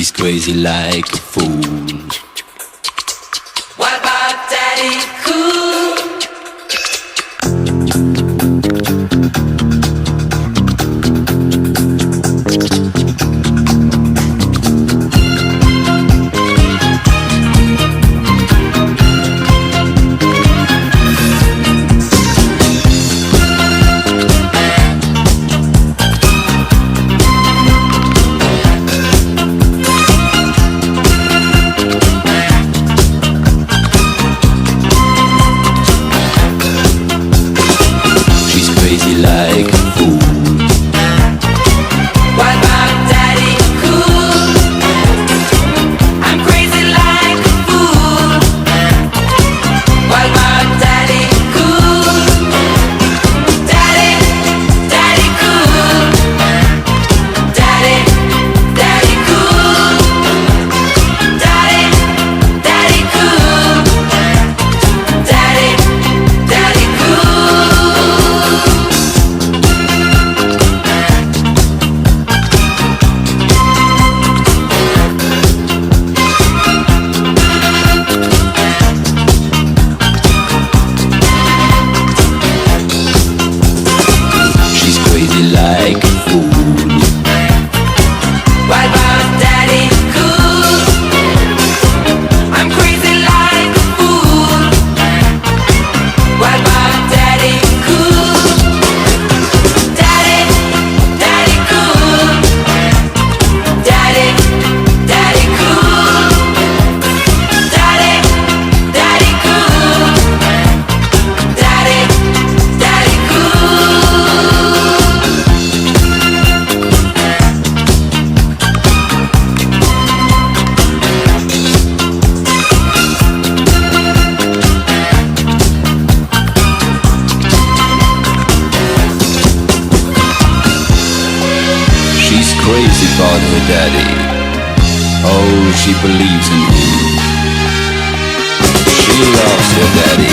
She's crazy like a fool. What about Daddy Cool? Like a fool. What about Daddy Cool? I'm crazy like a fool. What about Daddy Cool? Daddy Cool. Daddy Cool. Daddy Cool. Daddy Cool. She's crazy like a fool. What about Daddy Cool? I'm crazy like a fool. What about Daddy Cool? Daddy Cool. Daddy Cool. Daddy Cool. Daddy Cool. She's crazy about her daddy. Oh, she believes in him. She loves her daddy.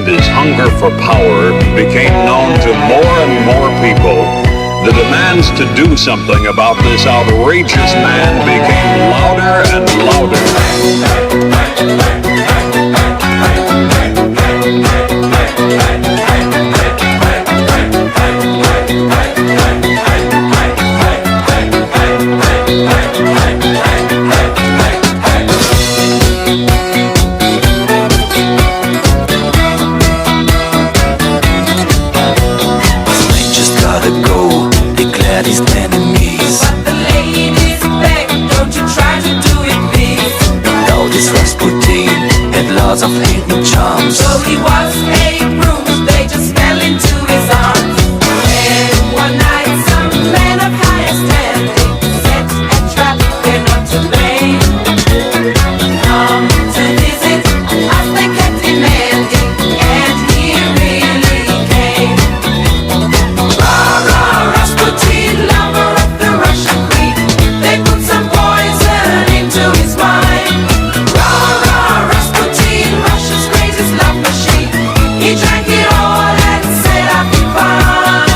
and his hunger for power became known to more and more people, the demands to do something about this outrageous man became louder and Just gotta go, declared his enemies. But the ladies beg, don't you try to do it, please. Now this Rasputin had lots of hidden charms. So he was a bruise, they just fell into his arms. And one night some men of higher standing set a trap, they're not to blame. Come to visit us, they kept demanding, and he really came. Rah-rah, Rasputin, lover of the Russian queen. They put some poison into his wine. Rah-rah, Rasputin, Russia's greatest love machine. He drank it all and said I'll be fine.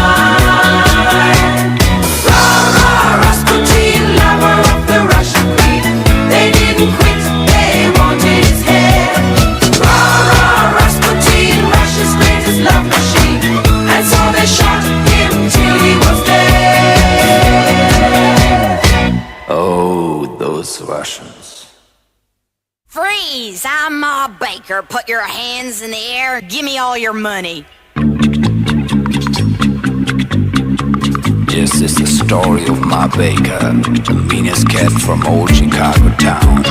Rah-rah, Rasputin, lover of the Russian queen. They didn't quit, they wanted his head. Rah-rah, Rasputin, Russia's greatest love machine. And so they shot him till he was dead. Oh, those Russians. Freeze! I'm Ma Baker. Put your hands in the air. Give me all your money. This is the story of Ma Baker, the meanest cat from old Chicago town.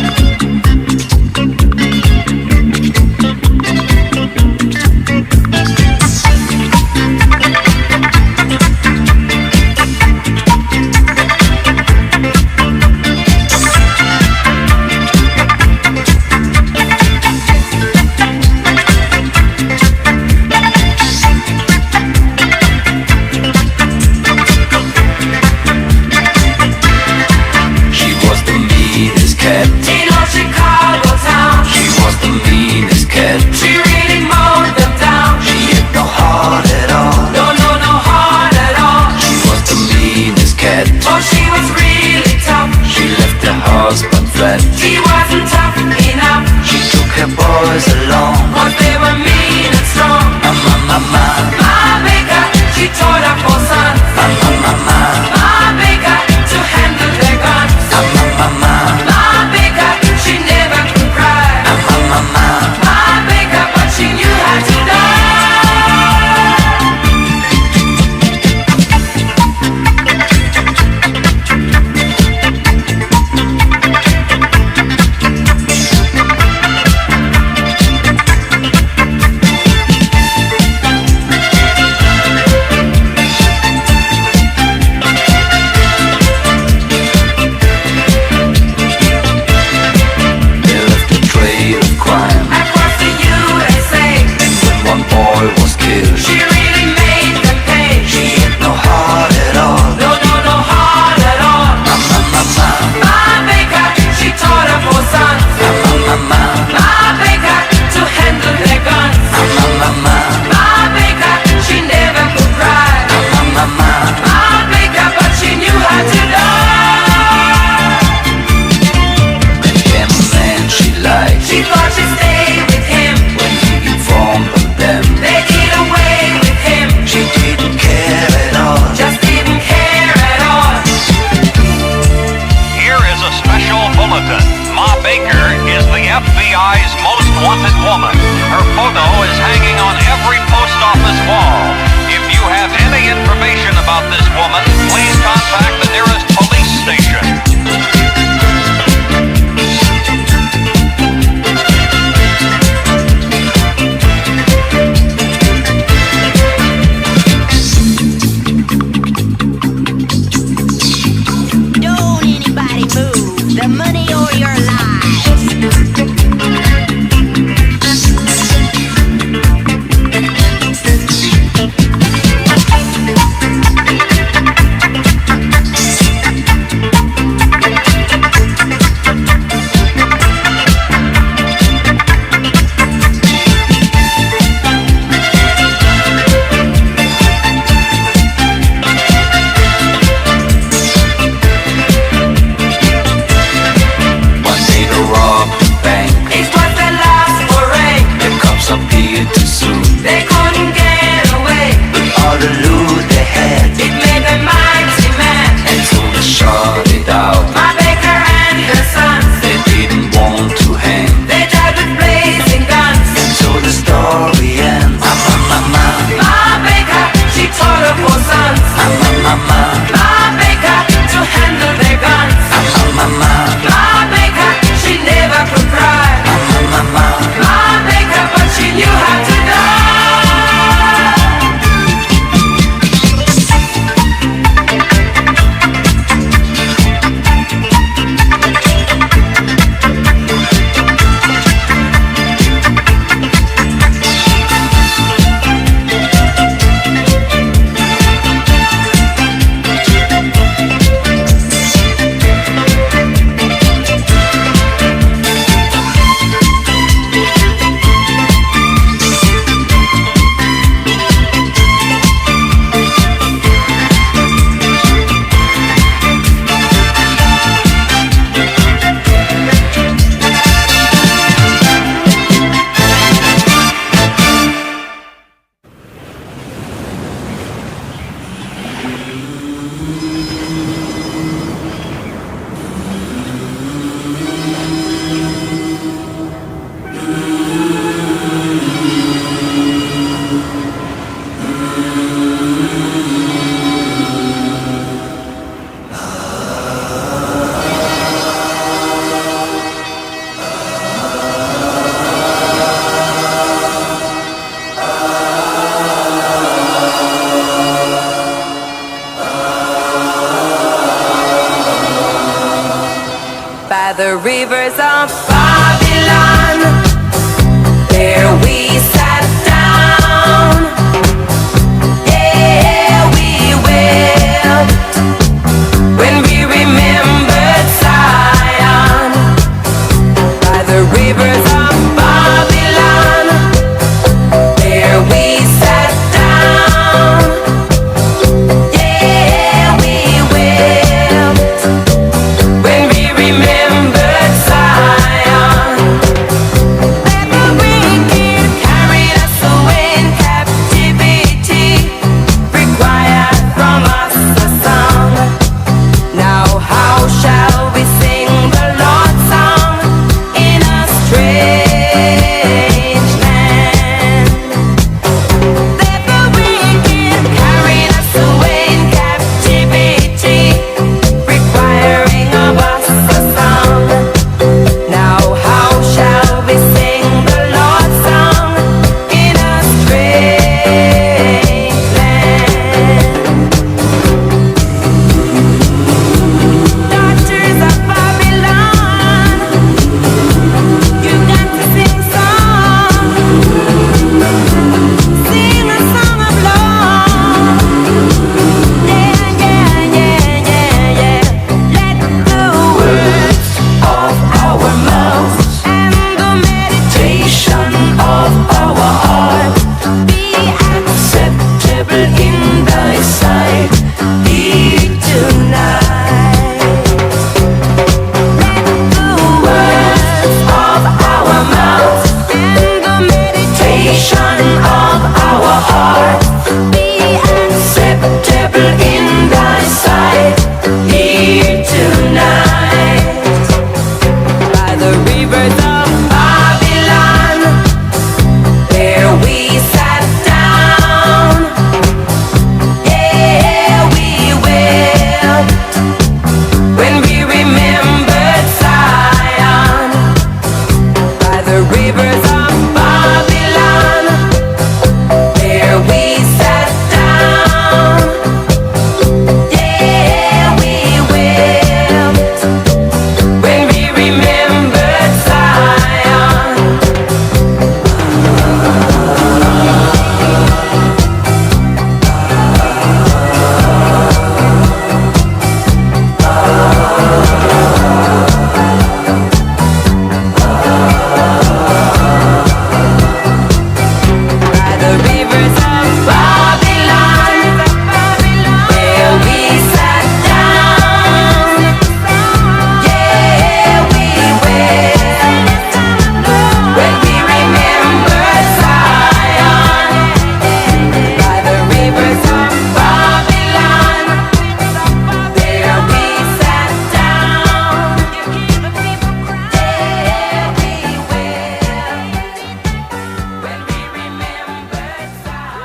She was the meanest cat. In old Chicago town, She was the meanest cat. she really mowed them down. She had no heart at all. No, no, no heart at all. She was the meanest cat. Oh, she was really tough. She left her husband flat. He wasn't tough enough. She took her boys along. Cause they were mean and strong. Ma. Ma Baker, she taught her four sons. Ma Baker, to handle their guns. Ma Baker, she never could cry. Ma Baker, but she knew how to die. They left a trail of crime. Across the USA, And when one boy was killed, she really made them pay. she had no heart at all. No, no, no heart at all. Ma Baker, she taught her four sons. Ma Baker, to handle their guns. Ma Baker, she never could cry. Ma Baker, but she knew how to die. Then came a man she liked. She thought she'd stay with him. When he informed of them, They get away with rivers of Babylon, there we sat down. Yeah, we wept when we remembered Zion. By the rivers of Babylon, there we sat down. Yeah, we wept when we remembered Zion. Let the wicked carry us away in captivity, required from us a song. Now how shall we sing the Lord's song in a strange land? Let the wicked carry us away in captivity, requiring of us a song. Now how shall we sing the Lord's song in a strange land? Daughters of Babylon, you got to sing song, sing a song of love. Yeah, yeah, yeah, yeah, yeah. Let the words of our mouth and the meditation of our heart be acceptable in thy sight. Be tonight. Let the words of our mouth and the meditation of our heart be acceptable in thy sight. Here tonight. By the rivers of Babylon, there we sat down. Yeah, we wept when we remembered Zion. By the rivers of Babylon, there we sat down. Yeah, we wept when we remembered Zion. By the rivers of Babylon, where we sat down. Yeah, we wept when we remembered Zion. By the rivers of Babylon, there we sat down. Yeah, we wept when we remembered Zion.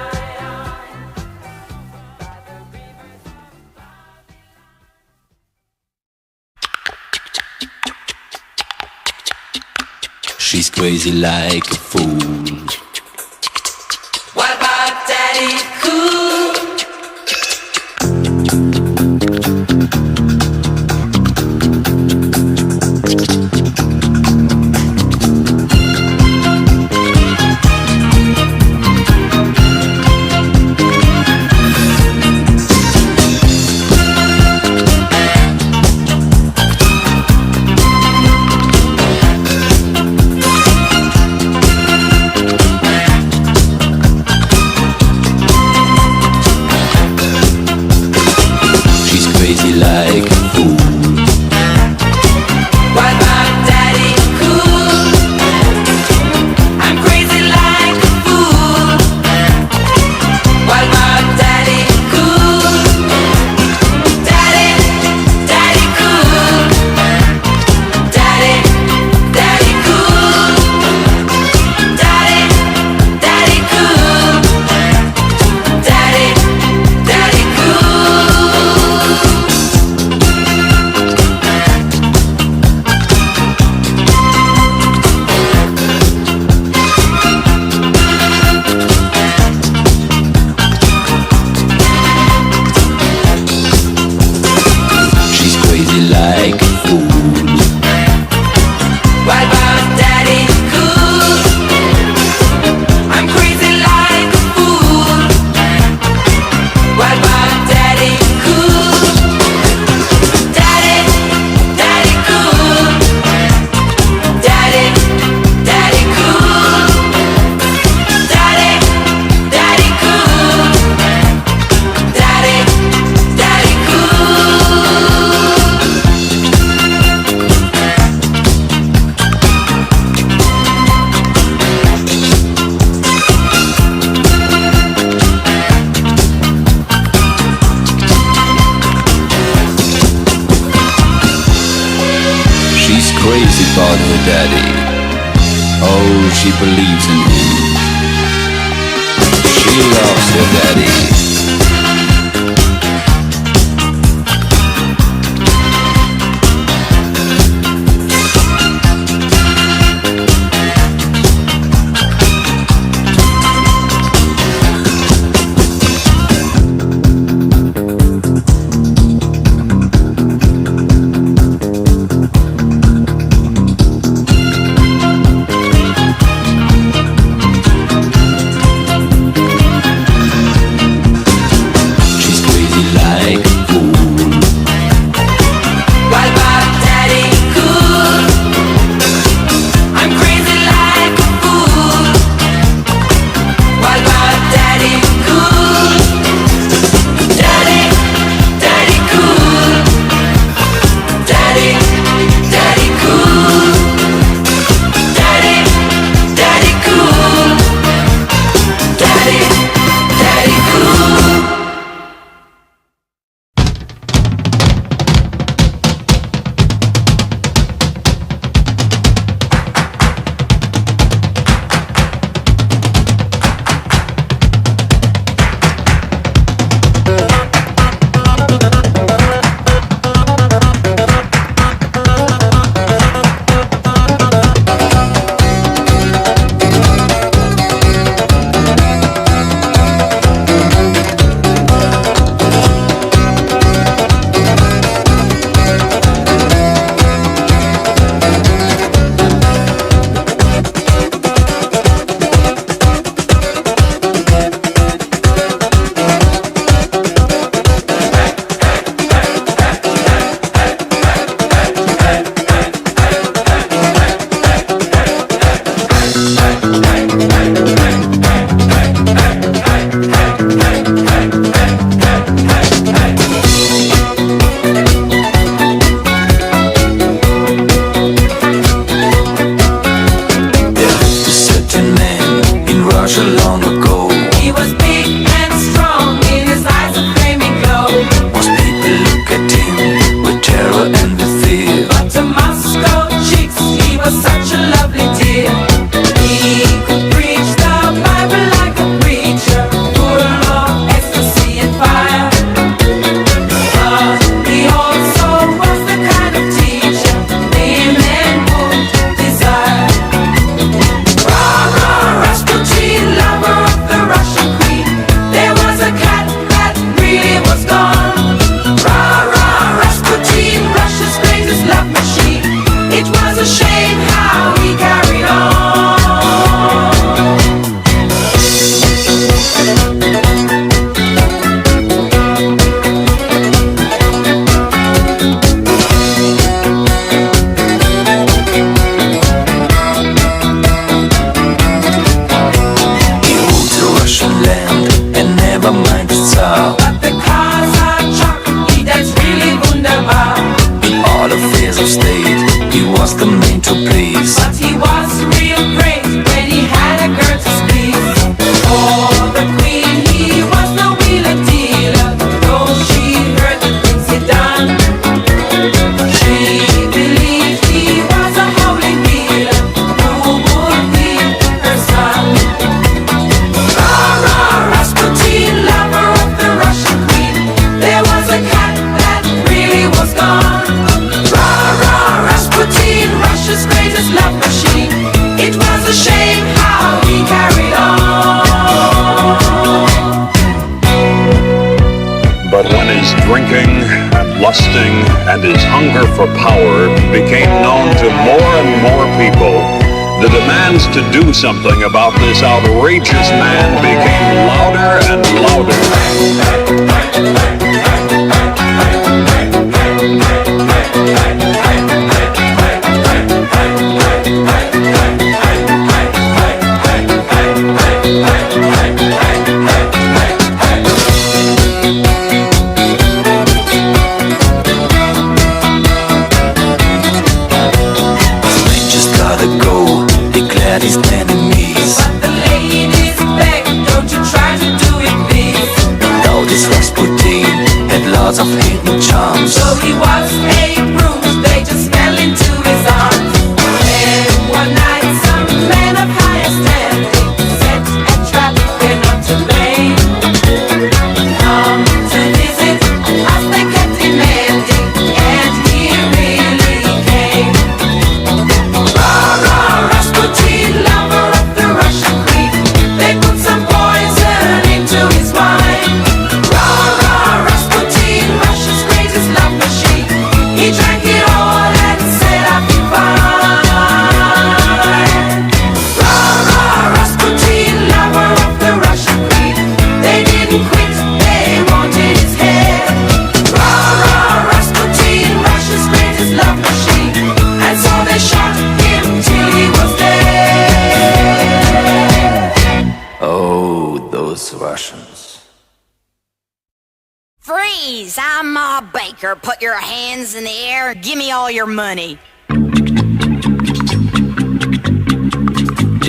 She's crazy like a fool. What about Daddy Cool? about her daddy. Oh, she believes in him. She loves her daddy. Drinking and lusting and his hunger for power became known to more and more people, the demands to do something about this outrageous man became louder and his enemies. But the ladies beg, don't you try to do it, please. Though this Rasputin had lots of hidden charms, So he was a bruise, they just fell into his arms. didn't quit, they wanted his head. Rah, rah, Rasputin, Russia's greatest love machine. And so they shot him till he was dead. Oh, those Russians. Freeze! I'm Ma Baker. Put your hands in the air. Give me all your money.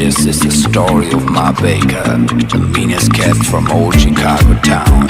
This is the story of Ma Baker, the meanest cat from old Chicago town.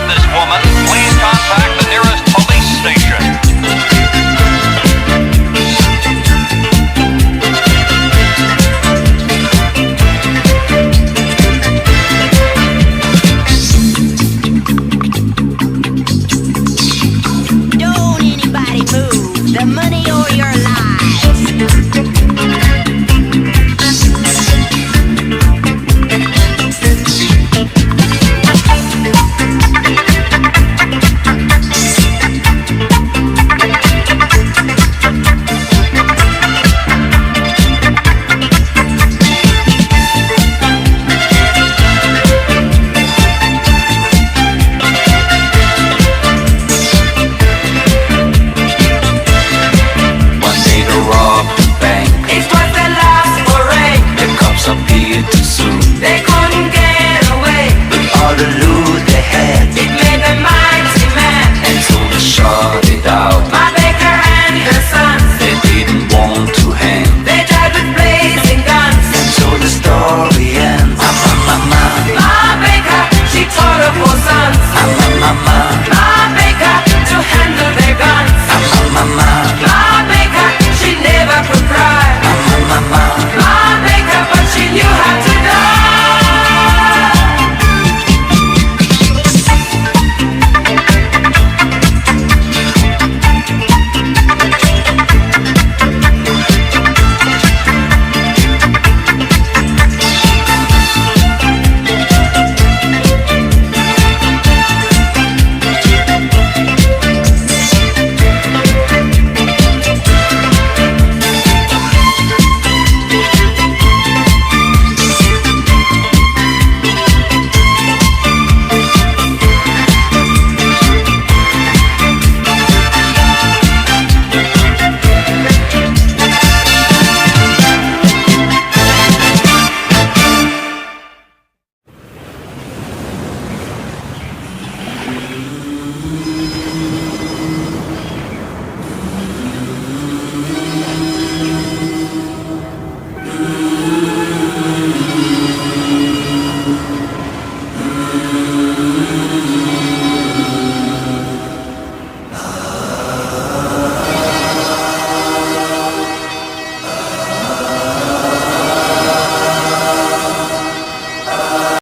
This woman, please contact the nearest police station.